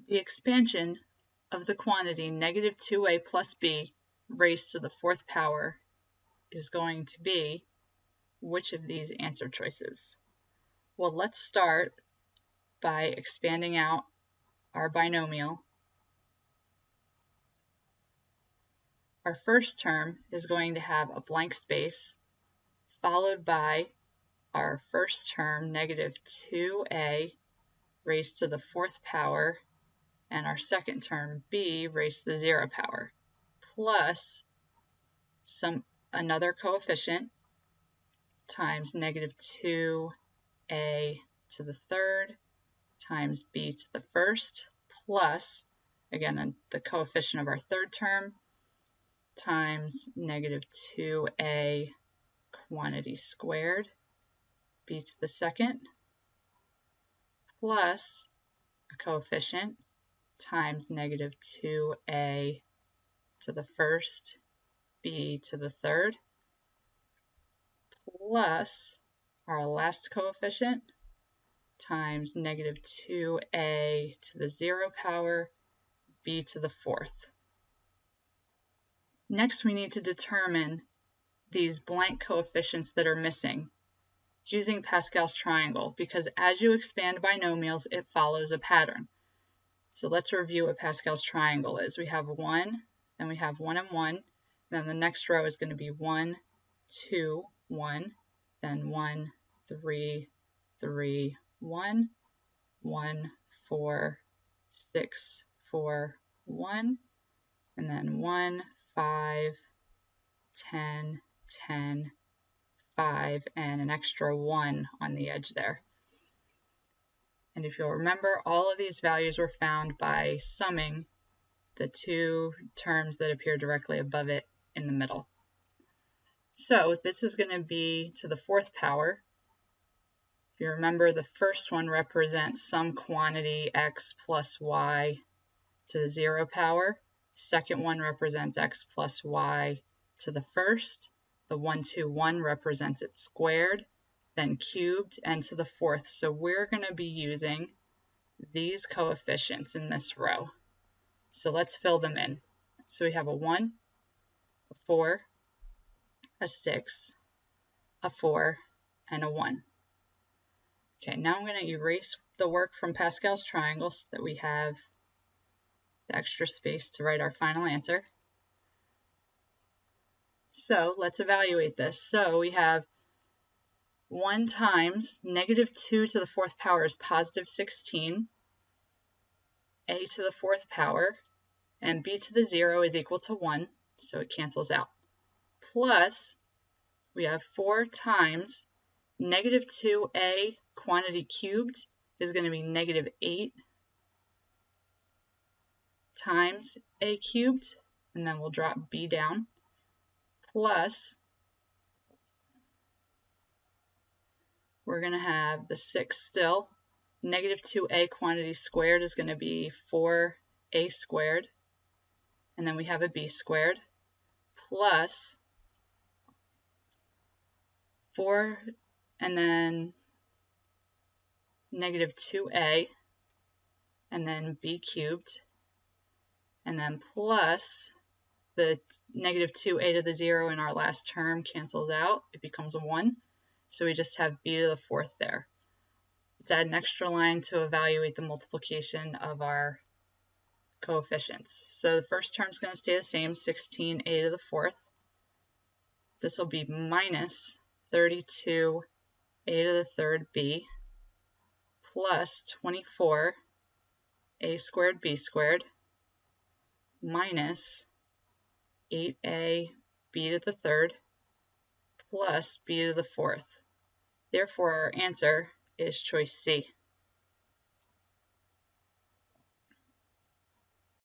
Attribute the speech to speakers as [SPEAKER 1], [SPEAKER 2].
[SPEAKER 1] The expansion of the quantity negative 2a plus b raised to the fourth power is going to be which of these answer choices? Well, let's start by expanding out our binomial. Our first term is going to have a blank space, followed by our first term, negative 2a raised to the fourth power, and our second term, b raised to the 0 power, plus another coefficient times negative 2a to the third times b to the first, plus, again, the coefficient of our third term, times negative 2a quantity squared, b to the second, plus a coefficient times negative 2a to the first, b to the third, plus our last coefficient times negative 2a to the 0 power, b to the fourth. Next, we need to determine these blank coefficients that are missing using Pascal's triangle, because as you expand binomials, it follows a pattern. So let's review what Pascal's triangle is. We have 1, then we have 1 and 1, then the next row is going to be 1, 2, 1, then 1, 3, 3, 1, 1, 4, 6, 4, 1, and then 1, 5, 10, 10, 5, and an extra 1 on the edge there. And if you'll remember, all of these values were found by summing the two terms that appear directly above it in the middle. So this is going to be to the fourth power. If you remember, the first one represents some quantity x plus y to the 0 power. Second one represents x plus y to the first. The 1, 2, 1 represents it squared, then cubed, and to the fourth. So we're going to be using these coefficients in this row. So let's fill them in. So we have a 1, a 4, a 6, a 4, and a 1. Okay, now I'm going to erase the work from Pascal's triangle so that we have the extra space to write our final answer. So let's evaluate this. So we have 1 times negative 2 to the fourth power is positive 16, a to the fourth power, and b to the 0 is equal to 1, so it cancels out. Plus, we have 4 times negative 2a quantity cubed is going to be negative 8 times a cubed, and then we'll drop b down, plus we're going to have the 6 still. Negative 2a quantity squared is going to be 4a squared, and then we have a b squared, plus 4, and then negative 2a, and then b cubed, and then plus the negative 2a to the 0 in our last term cancels out. It becomes a 1. So we just have b to the fourth there. Let's add an extra line to evaluate the multiplication of our coefficients. So the first term is going to stay the same, 16a to the fourth. This will be minus 32a to the third b, plus 24a squared b squared, minus 8a b to the third, plus b to the fourth. Therefore, our answer is choice C.